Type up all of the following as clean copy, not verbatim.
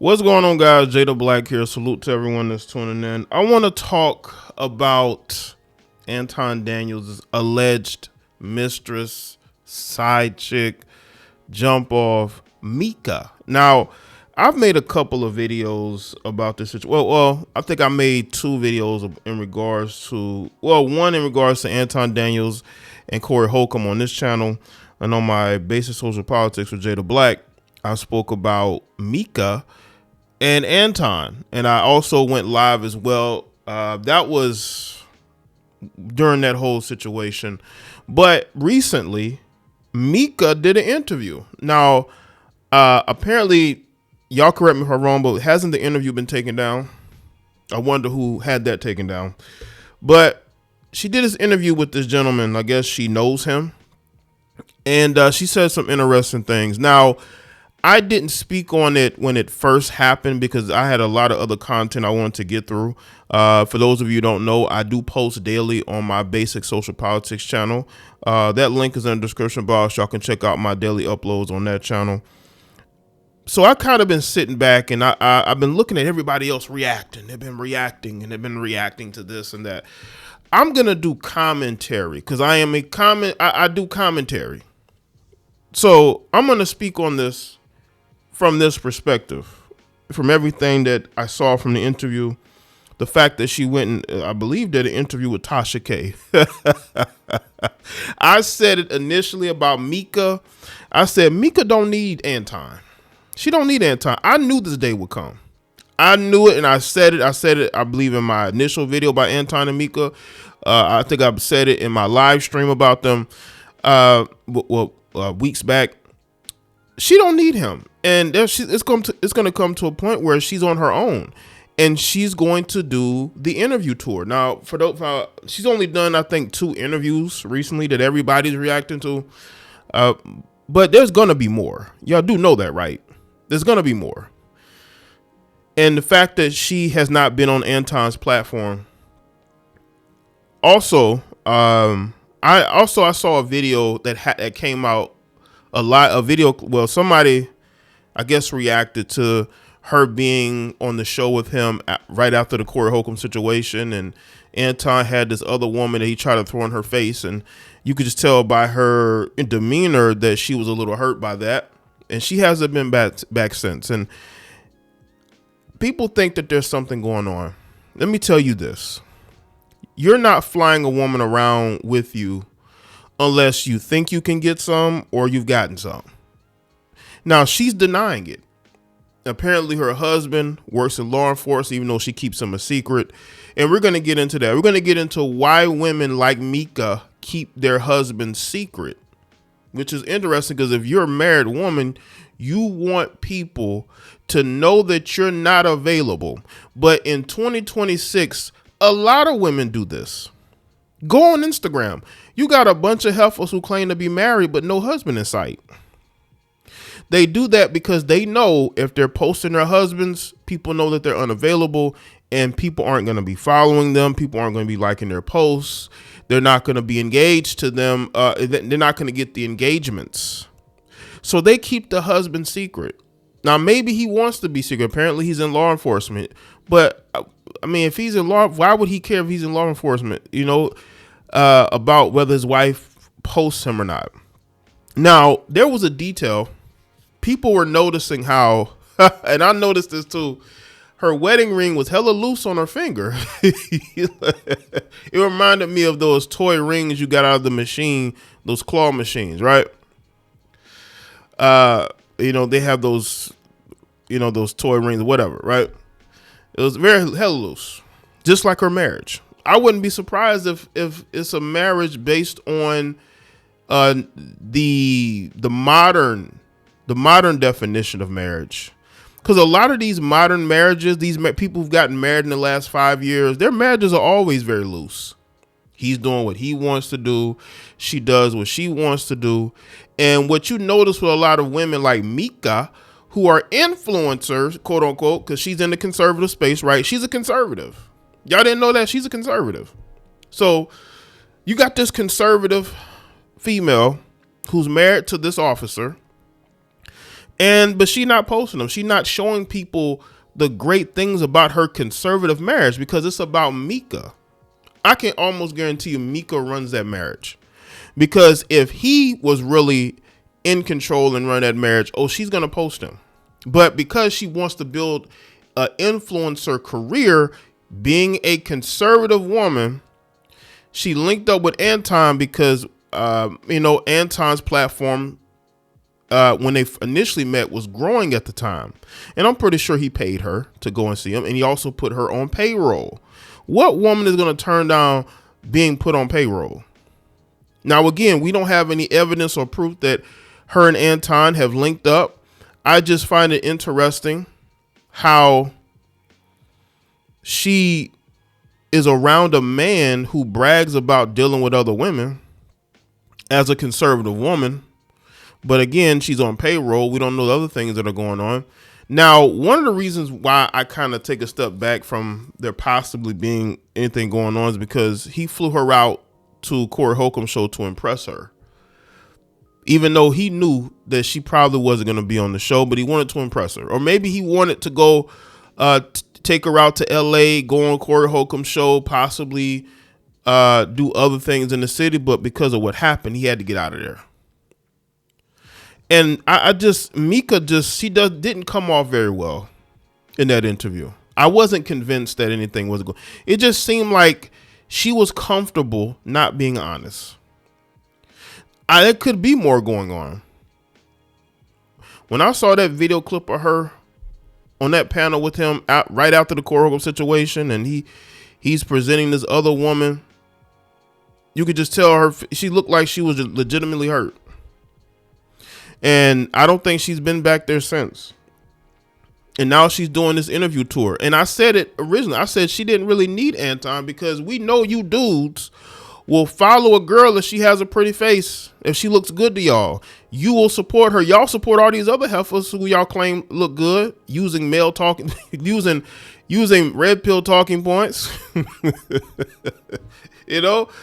What's going on, guys? Jay the Black here. Salute to everyone that's tuning in. I want to talk about Anton Daniels' alleged mistress, side chick, jump off, Micca. Now, I've made a couple of videos about this situation. Well, I think I made two videos in regards to, one in regards to Anton Daniels and Corey Holcomb on this channel, and on my BasikSocialPoliticz with Jay the Black, I spoke about Micca and Anton, and I also went live as well. That was during that whole situation. But recently, Micca did an interview. Now, apparently, y'all correct me if I'm wrong, but hasn't the interview been taken down? I wonder who had that taken down. But she did this interview with this gentleman. I guess she knows him. And she said some interesting things. Now, I didn't speak on it when it first happened because I had a lot of other content I wanted to get through. For those of you who don't know, I do post daily on my BasikSocialPoliticz channel. That link is in the description box. Y'all can check out my daily uploads on that channel. So I kind of been sitting back and I've been looking at everybody else reacting. They've been reacting and they've been reacting to this and that. I'm going to do commentary because I do commentary. So I'm going to speak on this from this perspective, from everything that I saw from the interview, the fact that she went and I believe did an interview with Tasha K. I said it initially about Micca. I said Micca don't need Anton. She don't need Anton. I knew this day would come. I knew it, and I said it. I believe in my initial video about Anton and Micca. I think I've said it in my live stream about them weeks back. She don't need him, and it's going to come to a point where she's on her own, and she's going to do the interview tour. Now, she's only done, I think, 2 interviews recently that everybody's reacting to, but there's going to be more. Y'all do know that, right? There's going to be more. And the fact that she has not been on Anton's platform. Also, I saw a video that came out. Somebody, I guess, reacted to her being on the show with him right after the Corey Holcomb situation, and Anton had this other woman that he tried to throw in her face, and you could just tell by her demeanor that she was a little hurt by that, and she hasn't been back since. And people think that there's something going on. Let me tell you this: you're not flying a woman around with you unless you think you can get some or you've gotten some. Now, she's denying it. Apparently, her husband works in law enforcement, even though she keeps him a secret. And we're going to get into that. We're going to get into why women like Micca keep their husbands secret, which is interesting because if you're a married woman, you want people to know that you're not available. But in 2026, a lot of women do this. Go on Instagram. You got a bunch of heifers who claim to be married, but no husband in sight. They do that because they know if they're posting their husbands, people know that they're unavailable and people aren't going to be following them. People aren't going to be liking their posts. They're not going to be engaged to them. They're not going to get the engagements. So they keep the husband secret. Now, maybe he wants to be secret. Apparently, he's in law enforcement. But, I mean, if he's in law, why would he care if he's in law enforcement, about whether his wife posts him or not? Now, there was a detail. People were noticing how, and I noticed this too, her wedding ring was hella loose on her finger. It reminded me of those toy rings you got out of the machine, those claw machines, right? They have those, those toy rings, whatever, right? It was very hella loose, just like her marriage. I wouldn't be surprised if it's a marriage based on the modern definition of marriage. Because a lot of these modern marriages, these people who've gotten married in the last 5 years, their marriages are always very loose. He's doing what he wants to do. She does what she wants to do. And what you notice with a lot of women like Micca, who are influencers, quote unquote, because she's in the conservative space, right? She's a conservative. Y'all didn't know that? She's a conservative. So you got this conservative female who's married to this officer, But she not posting them. She not showing people the great things about her conservative marriage because it's about Micca. I can almost guarantee you Micca runs that marriage. Because if he was really in control and run that marriage, she's going to post him. But because she wants to build an influencer career, being a conservative woman, she linked up with Anton because, Anton's platform, when they initially met, was growing at the time. And I'm pretty sure he paid her to go and see him. And he also put her on payroll. What woman is going to turn down being put on payroll? Now, again, we don't have any evidence or proof that her and Anton have linked up. I just find it interesting how she is around a man who brags about dealing with other women as a conservative woman. But again, she's on payroll. We don't know the other things that are going on. Now, one of the reasons why I kind of take a step back from there possibly being anything going on is because he flew her out to Corey Holcomb's show to impress her. Even though he knew that she probably wasn't going to be on the show, but he wanted to impress her. Or maybe he wanted to go take her out to LA, go on Corey Holcomb's show, possibly do other things in the city. But because of what happened, he had to get out of there. And Micca didn't come off very well in that interview. I wasn't convinced that anything was going. It just seemed like she was comfortable not being honest. There could be more going on. When I saw that video clip of her on that panel with him right after the Corey Holcomb situation, and he's presenting this other woman, you could just tell her she looked like she was legitimately hurt. And I don't think she's been back there since. And now she's doing this interview tour. And I said it originally. I said she didn't really need Anton because we know you dudes will follow a girl if she has a pretty face. If she looks good to y'all, you will support her. Y'all support all these other heifers who y'all claim look good using male talking, using red pill talking points.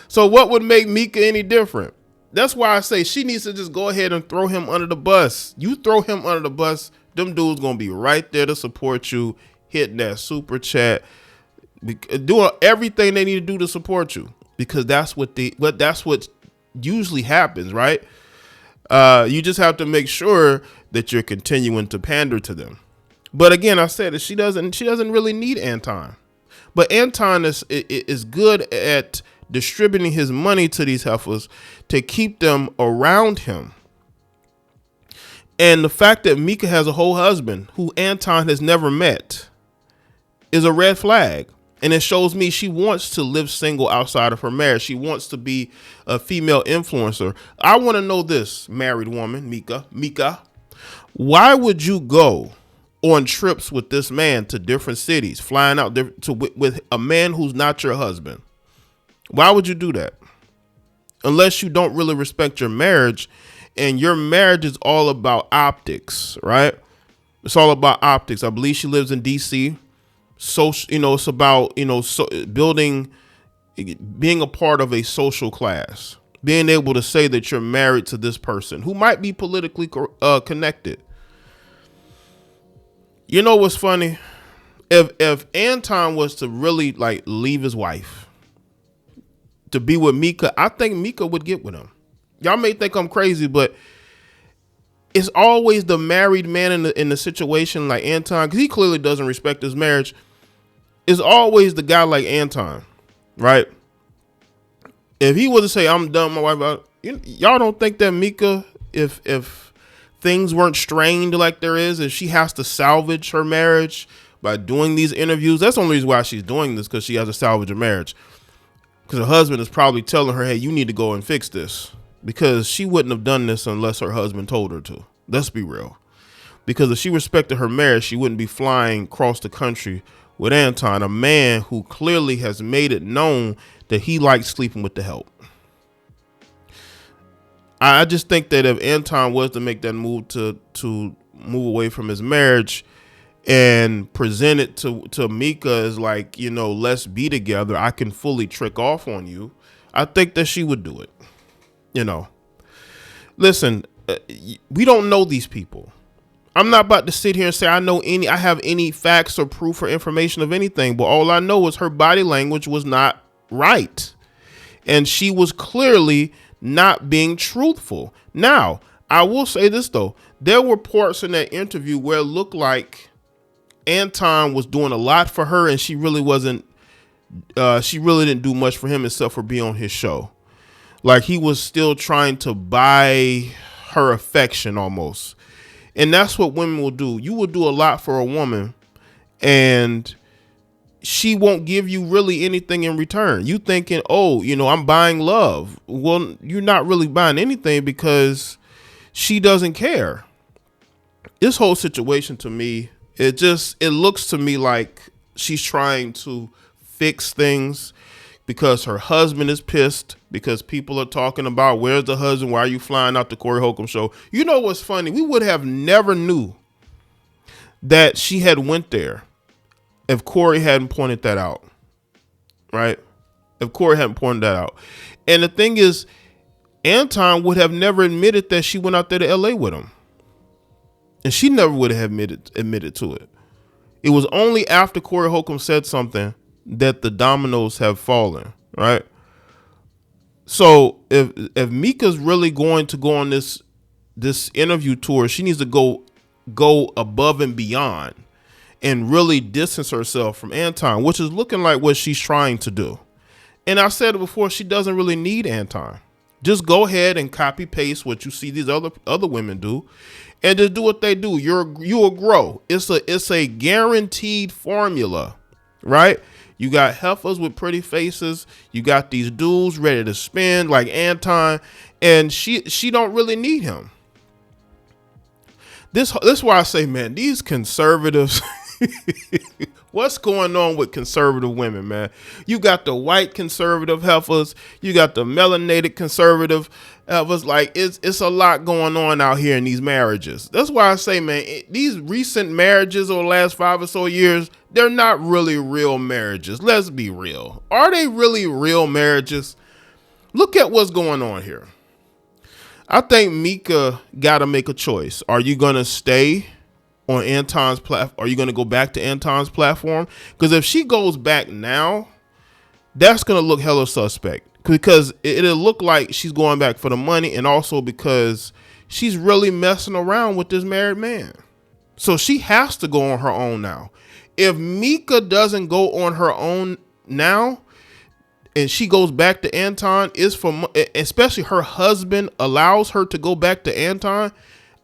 So what would make Micca any different? That's why I say she needs to just go ahead and throw him under the bus. You throw him under the bus, them dudes gonna be right there to support you, hitting that super chat, doing everything they need to do to support you, because that's what usually happens, right? You just have to make sure that you're continuing to pander to them. But again, I said that she doesn't really need Anton, but Anton is good at distributing his money to these heifers to keep them around him. And the fact that Micca has a whole husband who Anton has never met is a red flag. And it shows me she wants to live single outside of her marriage. She wants to be a female influencer. I want to know this, married woman, Micca, why would you go on trips with this man to different cities, flying out with a man who's not your husband? Why would you do that? Unless you don't really respect your marriage, and your marriage is all about optics, right? It's all about optics. I believe she lives in DC. So, it's about, building, being a part of a social class, being able to say that you're married to this person who might be politically connected. You know what's funny? If Anton was to really leave his wife to be with Micca, I think Micca would get with him. Y'all may think I'm crazy, but it's always the married man in the situation like Anton, because he clearly doesn't respect his marriage. It's always the guy like Anton, right? If he was to say, I'm done with my wife, y'all don't think that Micca, if things weren't strained like there is, if she has to salvage her marriage by doing these interviews, that's the only reason why she's doing this, because she has to salvage her marriage. Because her husband is probably telling her, hey, you need to go and fix this. Because she wouldn't have done this unless her husband told her to. Let's be real. Because if she respected her marriage, she wouldn't be flying across the country with Anton, a man who clearly has made it known that he likes sleeping with the help. I just think that if Anton was to make that move to move away from his marriage and present it to Micca as let's be together, I can fully trick off on you, I think that she would do it. Listen, we don't know these people. I'm not about to sit here and say I have any facts or proof or information of anything, but all I know is her body language was not right. And she was clearly not being truthful. Now, I will say this though. There were parts in that interview where it looked like Anton was doing a lot for her, and she really didn't do much for him except for being on his show. Like, he was still trying to buy her affection almost. And that's what women will do. You will do a lot for a woman, and she won't give you really anything in return. You thinking, oh, I'm buying love. Well, you're not really buying anything because she doesn't care. This whole situation, to me, it looks to me like she's trying to fix things because her husband is pissed, because people are talking about, where's the husband? Why are you flying out the Corey Holcomb show? You know what's funny? We would have never knew that she had went there if Corey hadn't pointed that out, right? If Corey hadn't pointed that out. And the thing is, Anton would have never admitted that she went out there to LA with him. And she never would have admitted to it. It was only after Corey Holcomb said something that the dominoes have fallen, right? So if Micca's really going to go on this interview tour, she needs to go above and beyond and really distance herself from Anton, which is looking like what she's trying to do. And I said it before, she doesn't really need Anton. Just go ahead and copy paste what you see these other women do, and just do what they do. You'll grow. It's a guaranteed formula, right? You got heifers with pretty faces. You got these dudes ready to spend like Anton, and she don't really need him. This is why I say, man, these conservatives. What's going on with conservative women, man? You got the white conservative heifers, you got the melanated conservative heifers. Like, it's a lot going on out here in these marriages. That's why I say, man, these recent marriages over the last 5 or so years, they're not really real marriages. Let's be real. Are they really real marriages? Look at what's going on here. I think Micca got to make a choice. Are you going to stay on Anton's platform? Are you going to go back to Anton's platform? Because if she goes back now, that's going to look hella suspect, because it'll look like she's going back for the money, and also because she's really messing around with this married man. So she has to go on her own now. If Micca doesn't go on her own now and she goes back to Anton, especially her husband allows her to go back to Anton,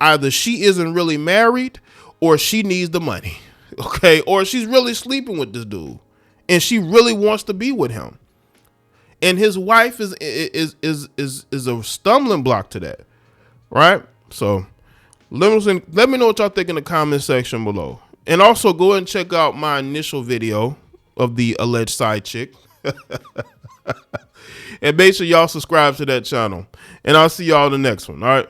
either she isn't really married or she needs the money, okay? Or she's really sleeping with this dude and she really wants to be with him. And his wife is a stumbling block to that, right? So let me know what y'all think in the comment section below. And also go ahead and check out my initial video of the alleged side chick. And make sure y'all subscribe to that channel. And I'll see y'all in the next one, all right?